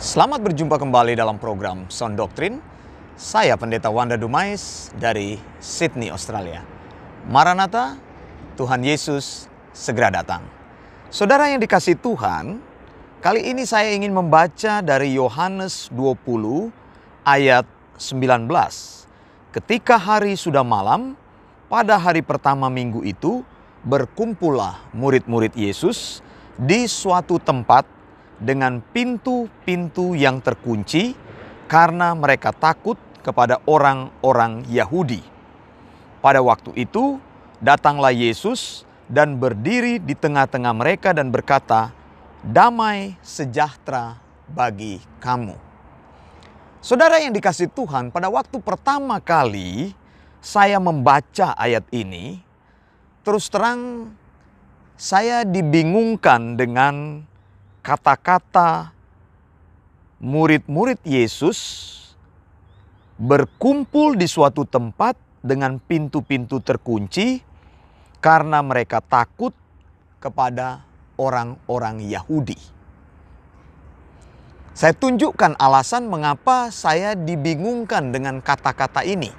Selamat berjumpa kembali dalam program Sound Doctrine. Saya Pendeta Wanda Dumais dari Sydney, Australia. Maranatha, Tuhan Yesus segera datang. Saudara yang dikasihi Tuhan, kali ini saya ingin membaca dari Yohanes 20 ayat 19. Ketika hari sudah malam, pada hari pertama minggu itu, berkumpullah murid-murid Yesus di suatu tempat dengan pintu-pintu yang terkunci karena mereka takut kepada orang-orang Yahudi. Pada waktu itu, datanglah Yesus dan berdiri di tengah-tengah mereka dan berkata, "Damai sejahtera bagi kamu." Saudara yang dikasihi Tuhan, pada waktu pertama kali saya membaca ayat ini, terus terang saya dibingungkan dengan kata-kata murid-murid Yesus berkumpul di suatu tempat dengan pintu-pintu terkunci karena mereka takut kepada orang-orang Yahudi. Saya tunjukkan alasan mengapa saya dibingungkan dengan kata-kata ini.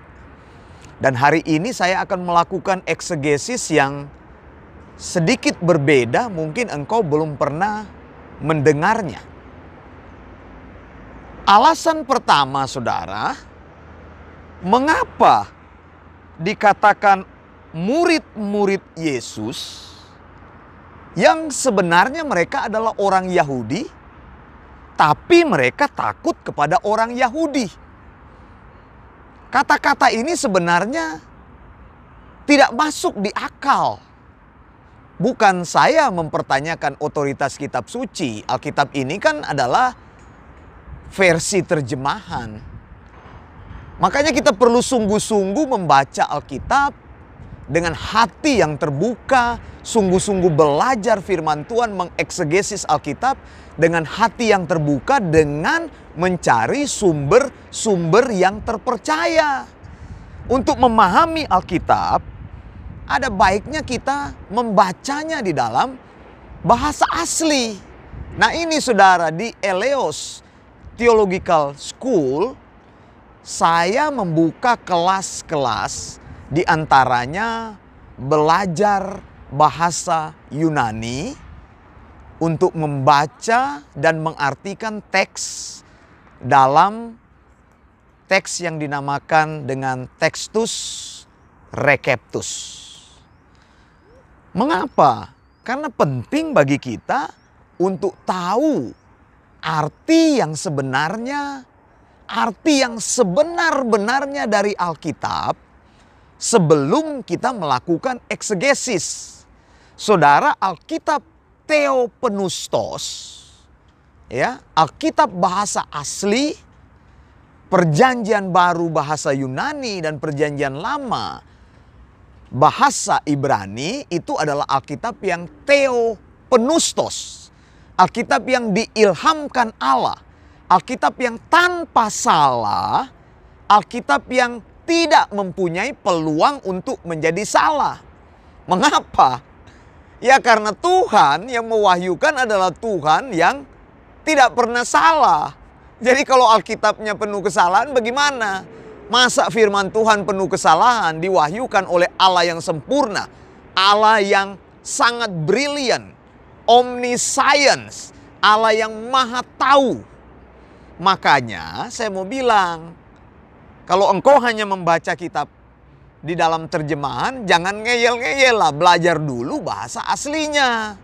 Dan hari ini saya akan melakukan eksegesis yang sedikit berbeda, mungkin engkau belum pernah mendengarnya. Alasan pertama, saudara, mengapa dikatakan murid-murid Yesus yang sebenarnya mereka adalah orang Yahudi, tapi mereka takut kepada orang Yahudi. Kata-kata ini sebenarnya tidak masuk di akal. Bukan saya mempertanyakan otoritas kitab suci. Alkitab ini kan adalah versi terjemahan. Makanya kita perlu sungguh-sungguh membaca Alkitab dengan hati yang terbuka, sungguh-sungguh belajar firman Tuhan, mengeksegesis Alkitab dengan hati yang terbuka, dengan mencari sumber-sumber yang terpercaya. Untuk memahami Alkitab, ada baiknya kita membacanya di dalam bahasa asli. Nah ini saudara, di Eleos Theological School, saya membuka kelas-kelas, di antaranya belajar bahasa Yunani untuk membaca dan mengartikan teks dalam teks yang dinamakan dengan Textus Receptus. Mengapa? Karena penting bagi kita untuk tahu arti yang sebenarnya, arti yang sebenar-benarnya dari Alkitab sebelum kita melakukan eksegesis. Saudara, Alkitab Theopneustos, ya, Alkitab bahasa asli, Perjanjian Baru bahasa Yunani dan Perjanjian Lama bahasa Ibrani, itu adalah Alkitab yang Theopneustos. Alkitab yang diilhamkan Allah. Alkitab yang tanpa salah. Alkitab yang tidak mempunyai peluang untuk menjadi salah. Mengapa? Ya karena Tuhan yang mewahyukan adalah Tuhan yang tidak pernah salah. Jadi kalau Alkitabnya penuh kesalahan, bagaimana? Masa firman Tuhan penuh kesalahan diwahyukan oleh Allah yang sempurna, Allah yang sangat brilian, omniscience, Allah yang maha tahu. Makanya saya mau bilang, kalau engkau hanya membaca kitab di dalam terjemahan, jangan ngeyel-ngeyel lah, belajar dulu bahasa aslinya.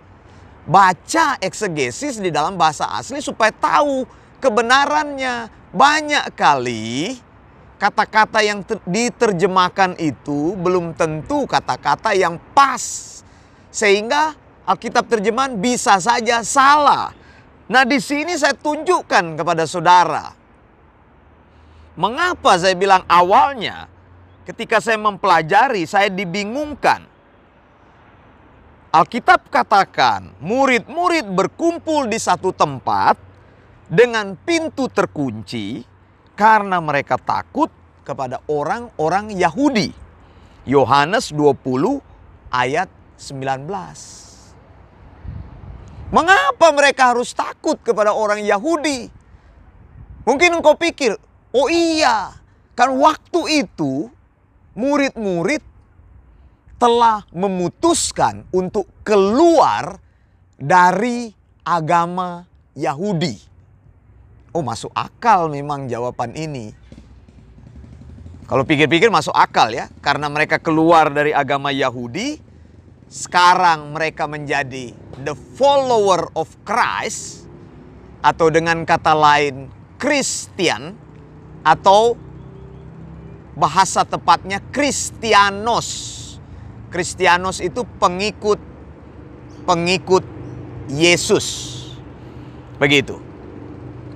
Baca eksegesis di dalam bahasa asli supaya tahu kebenarannya. Banyak kali kata-kata yang diterjemahkan itu belum tentu kata-kata yang pas. Sehingga Alkitab terjemahan bisa saja salah. Nah di sini saya tunjukkan kepada saudara. Mengapa saya bilang awalnya ketika saya mempelajari saya dibingungkan. Alkitab katakan murid-murid berkumpul di satu tempat dengan pintu terkunci karena mereka takut kepada orang-orang Yahudi. Yohanes 20 ayat 19. Mengapa mereka harus takut kepada orang Yahudi? Mungkin engkau pikir, oh iya, kan waktu itu murid-murid telah memutuskan untuk keluar dari agama Yahudi. Oh, masuk akal memang jawaban ini. Kalau pikir-pikir masuk akal ya, karena mereka keluar dari agama Yahudi, sekarang mereka menjadi the follower of Christ, atau dengan kata lain Christian, atau bahasa tepatnya Kristianos. Kristianos itu pengikut Yesus. Begitu.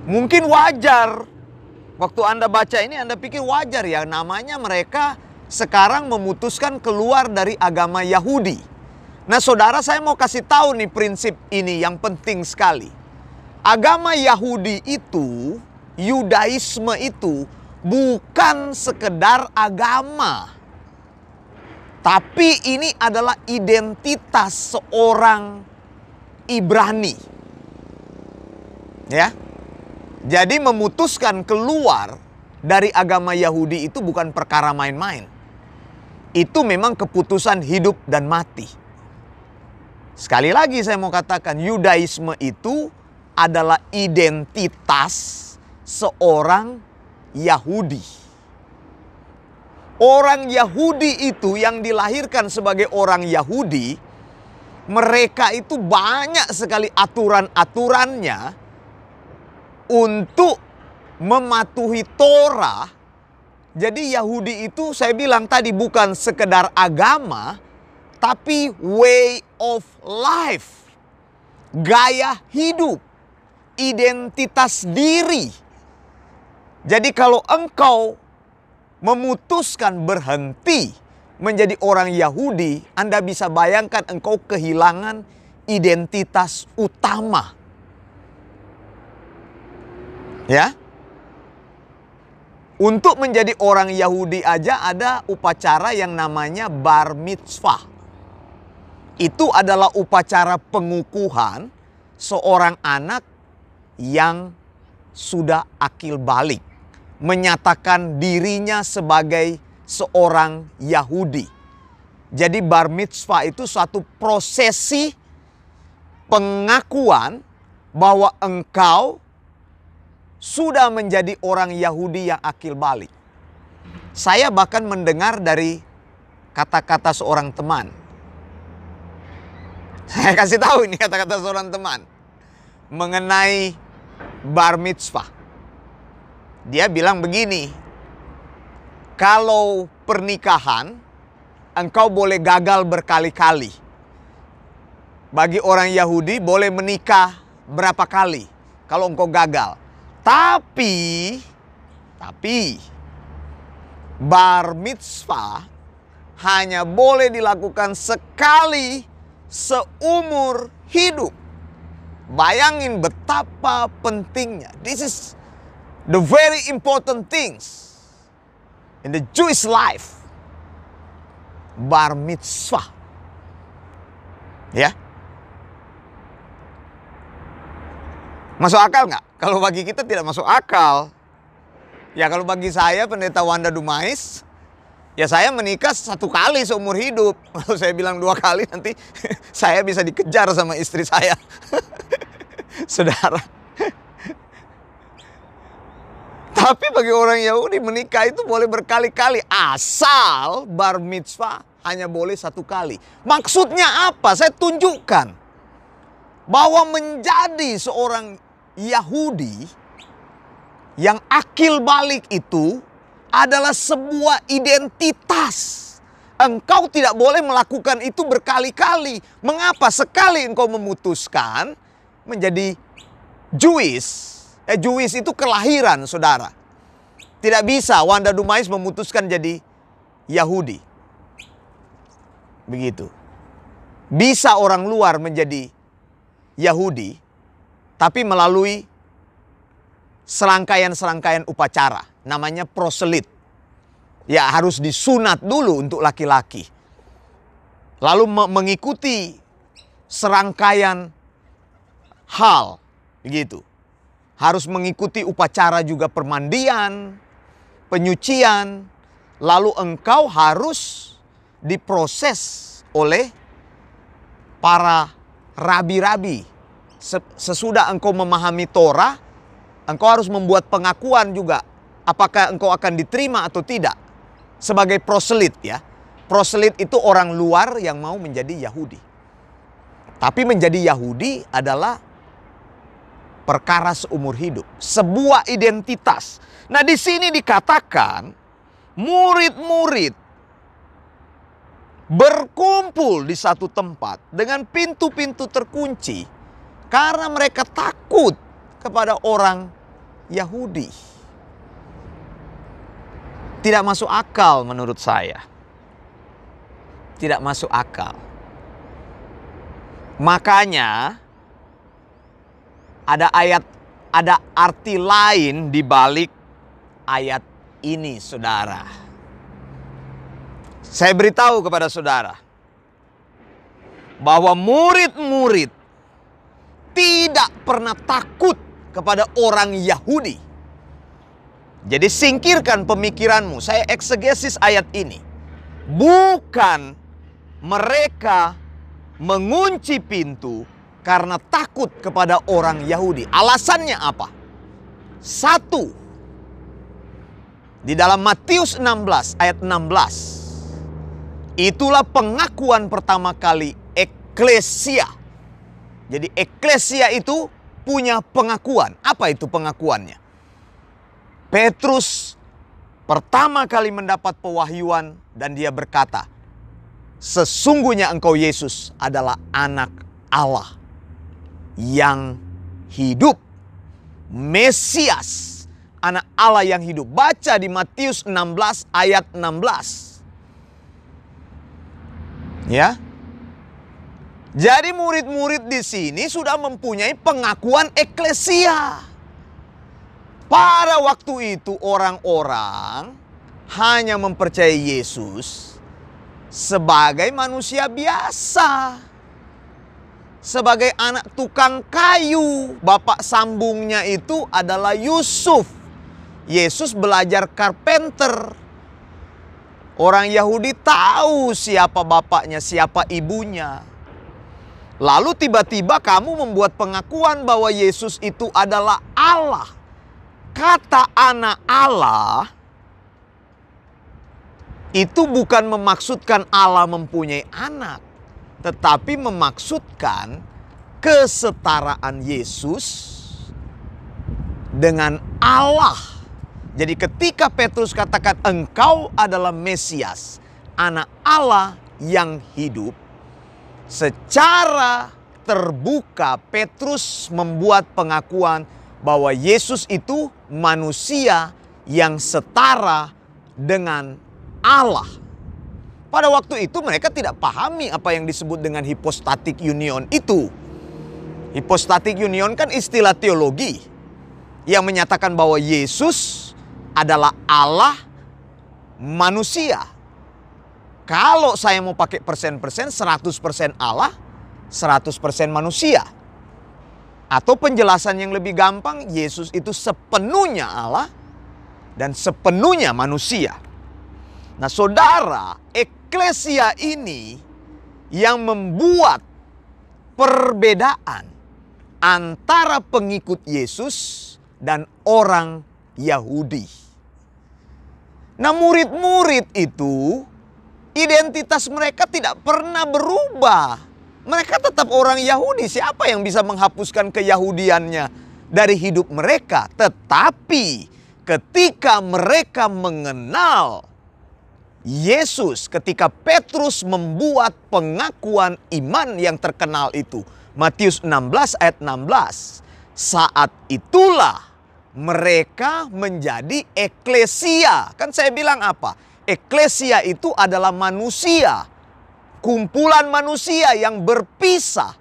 Mungkin wajar. Waktu Anda baca ini Anda pikir wajar ya, namanya mereka sekarang memutuskan keluar dari agama Yahudi. Nah saudara, saya mau kasih tahu nih prinsip ini yang penting sekali. Agama Yahudi itu, Yudaisme itu bukan sekedar agama. Tapi ini adalah identitas seorang Ibrani. Ya. Jadi memutuskan keluar dari agama Yahudi itu bukan perkara main-main. Itu memang keputusan hidup dan mati. Sekali lagi saya mau katakan, Yudaisme itu adalah identitas seorang Yahudi. Orang Yahudi itu yang dilahirkan sebagai orang Yahudi, mereka itu banyak sekali aturan-aturannya untuk mematuhi Torah. Jadi Yahudi itu saya bilang tadi bukan sekedar agama, tapi way of life. Gaya hidup, identitas diri. Jadi kalau engkau memutuskan berhenti menjadi orang Yahudi, Anda bisa bayangkan engkau kehilangan identitas utama. Ya. Untuk menjadi orang Yahudi aja ada upacara yang namanya bar mitzvah. Itu adalah upacara pengukuhan seorang anak yang sudah akil balik, menyatakan dirinya sebagai seorang Yahudi. Jadi bar mitzvah itu suatu prosesi pengakuan bahwa engkau sudah menjadi orang Yahudi yang akil balik. Saya bahkan mendengar dari kata-kata seorang teman. Saya kasih tahu ini kata-kata seorang teman mengenai bar mitzvah. Dia bilang begini, kalau pernikahan engkau boleh gagal berkali-kali. Bagi orang Yahudi boleh menikah berapa kali kalau engkau gagal. Tapi bar mitzvah hanya boleh dilakukan sekali seumur hidup. Bayangin betapa pentingnya. This is the very important things in the Jewish life. Bar mitzvah. Ya. Masuk akal nggak? Kalau bagi kita tidak masuk akal. Ya kalau bagi saya Pendeta Wanda Dumais, ya saya menikah 1 kali seumur hidup. Kalau saya bilang 2 kali nanti saya bisa dikejar sama istri saya. Saudara. Tapi bagi orang Yahudi menikah itu boleh berkali-kali. Asal bar mitzvah hanya boleh 1 kali. Maksudnya apa? Saya tunjukkan. Bahwa menjadi seorang Yahudi yang akil balik itu adalah sebuah identitas. Engkau tidak boleh melakukan itu berkali-kali. Mengapa? Sekali engkau memutuskan menjadi Jewish. Jewish itu kelahiran, saudara. Tidak bisa Wanda Dumais memutuskan jadi Yahudi. Begitu. Bisa orang luar menjadi Yahudi, tapi melalui serangkaian-serangkaian upacara. Namanya proselit. Ya harus disunat dulu untuk laki-laki. Lalu mengikuti serangkaian hal. Begitu. harus mengikuti upacara juga permandian, penyucian, lalu engkau harus diproses oleh para rabi-rabi. Sesudah engkau memahami Torah, engkau harus membuat pengakuan juga. Apakah engkau akan diterima atau tidak. Sebagai proselit ya. Proselit itu orang luar yang mau menjadi Yahudi. Tapi menjadi Yahudi adalah perkara seumur hidup. Sebuah identitas. Nah di sini dikatakan murid-murid berkumpul di satu tempat dengan pintu-pintu terkunci. Karena mereka takut kepada orang Yahudi. Tidak masuk akal menurut saya. Tidak masuk akal. Makanya ada arti lain di balik ayat ini, saudara. Saya beritahu kepada saudara bahwa murid-murid tidak pernah takut kepada orang Yahudi. Jadi singkirkan pemikiranmu. Saya eksegesis ayat ini. Bukan mereka mengunci pintu karena takut kepada orang Yahudi. Alasannya apa? Satu, di dalam Matius 16 ayat 16. Itulah pengakuan pertama kali eklesia. Jadi eklesia itu punya pengakuan. Apa itu pengakuannya? Petrus pertama kali mendapat pewahyuan dan dia berkata, sesungguhnya engkau Yesus adalah anak Allah yang hidup. Mesias, anak Allah yang hidup. Baca di Matius 16 ayat 16. Ya. Jadi murid-murid di sini sudah mempunyai pengakuan eklesia. Pada waktu itu orang-orang hanya mempercayai Yesus sebagai manusia biasa. Sebagai anak tukang kayu. Bapak sambungnya itu adalah Yusuf. Yesus belajar carpenter. Orang Yahudi tahu siapa bapaknya, siapa ibunya. Lalu tiba-tiba kamu membuat pengakuan bahwa Yesus itu adalah Allah. Kata anak Allah itu bukan memaksudkan Allah mempunyai anak, tetapi memaksudkan kesetaraan Yesus dengan Allah. Jadi ketika Petrus katakan engkau adalah Mesias, anak Allah yang hidup, secara terbuka Petrus membuat pengakuan bahwa Yesus itu manusia yang setara dengan Allah. Pada waktu itu mereka tidak pahami apa yang disebut dengan hypostatic union itu. Hypostatic union kan istilah teologi yang menyatakan bahwa Yesus adalah Allah manusia. Kalau saya mau pakai persen-persen, 100% Allah, 100% manusia. Atau penjelasan yang lebih gampang, Yesus itu sepenuhnya Allah dan sepenuhnya manusia. Nah saudara, eklesia ini yang membuat perbedaan antara pengikut Yesus dan orang Yahudi. Nah murid-murid itu identitas mereka tidak pernah berubah. Mereka tetap orang Yahudi. Siapa yang bisa menghapuskan keyahudiannya dari hidup mereka? Tetapi ketika mereka mengenal Yesus, ketika Petrus membuat pengakuan iman yang terkenal itu, Matius 16 ayat 16, saat itulah mereka menjadi eklesia. Kan saya bilang apa? Eklesia itu adalah manusia. Kumpulan manusia yang berpisah.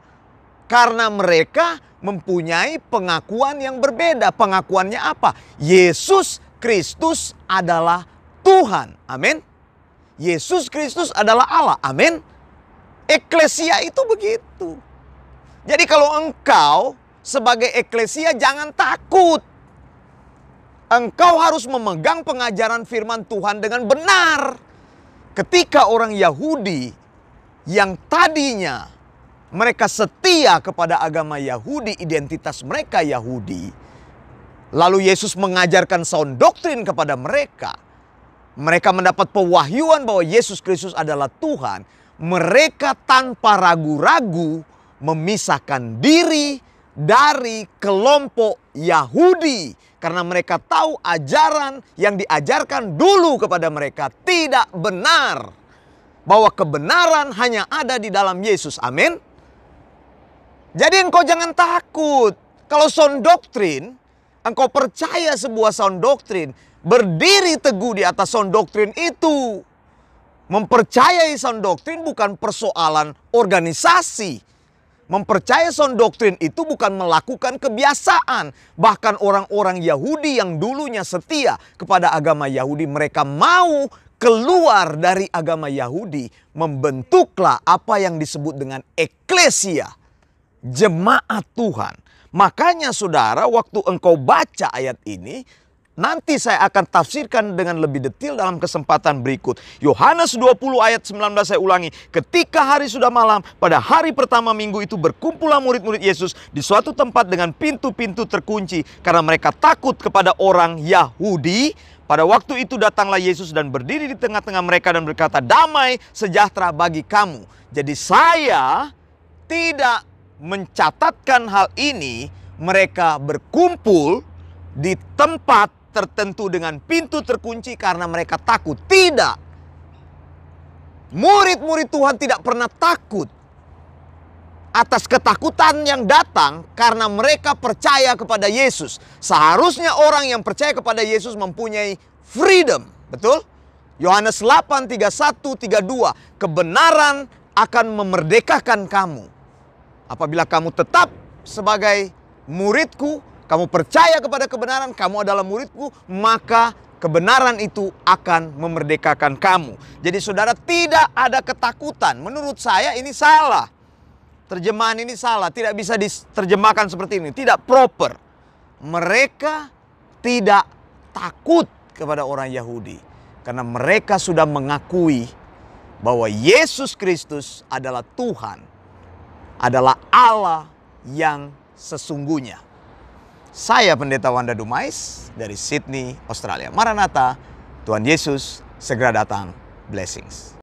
Karena mereka mempunyai pengakuan yang berbeda. Pengakuannya apa? Yesus Kristus adalah Tuhan. Amin. Yesus Kristus adalah Allah. Amin. Eklesia itu begitu. Jadi kalau engkau sebagai eklesia jangan takut. Engkau harus memegang pengajaran firman Tuhan dengan benar. Ketika orang Yahudi yang tadinya mereka setia kepada agama Yahudi, identitas mereka Yahudi, lalu Yesus mengajarkan sound doktrin kepada mereka. Mereka mendapat pewahyuan bahwa Yesus Kristus adalah Tuhan. Mereka tanpa ragu-ragu memisahkan diri dari kelompok Yahudi. Karena mereka tahu ajaran yang diajarkan dulu kepada mereka tidak benar. Bahwa kebenaran hanya ada di dalam Yesus. Amin. Jadi engkau jangan takut. Kalau sound doktrin, engkau percaya sebuah sound doktrin, berdiri teguh di atas sound doktrin itu. Mempercayai sound doktrin bukan persoalan organisasi. Mempercayai sound doktrin itu bukan melakukan kebiasaan. Bahkan orang-orang Yahudi yang dulunya setia kepada agama Yahudi, mereka mau keluar dari agama Yahudi. Membentuklah apa yang disebut dengan eklesia, jemaat Tuhan. Makanya saudara, waktu engkau baca ayat ini, nanti saya akan tafsirkan dengan lebih detail dalam kesempatan berikut. Yohanes 20 ayat 19 saya ulangi. Ketika hari sudah malam, pada hari pertama minggu itu berkumpullah murid-murid Yesus di suatu tempat dengan pintu-pintu terkunci. Karena mereka takut kepada orang Yahudi. Pada waktu itu datanglah Yesus dan berdiri di tengah-tengah mereka dan berkata, damai sejahtera bagi kamu. Jadi saya tidak mencatatkan hal ini, mereka berkumpul di tempat tertentu dengan pintu terkunci karena mereka takut. Tidak. Murid-murid Tuhan tidak pernah takut atas ketakutan yang datang karena mereka percaya kepada Yesus. Seharusnya orang yang percaya kepada Yesus mempunyai freedom. Betul? Yohanes 8, 31, 32. Kebenaran akan memerdekakan kamu. Apabila kamu tetap sebagai muridku, kamu percaya kepada kebenaran, kamu adalah muridku, maka kebenaran itu akan memerdekakan kamu. Jadi saudara, tidak ada ketakutan. Menurut saya ini salah. Terjemahan ini salah, tidak bisa diterjemahkan seperti ini, tidak proper. Mereka tidak takut kepada orang Yahudi. Karena mereka sudah mengakui bahwa Yesus Kristus adalah Tuhan. Adalah Allah yang sesungguhnya. Saya Pendeta Wanda Dumais dari Sydney, Australia. Maranatha, Tuhan Yesus segera datang. Blessings.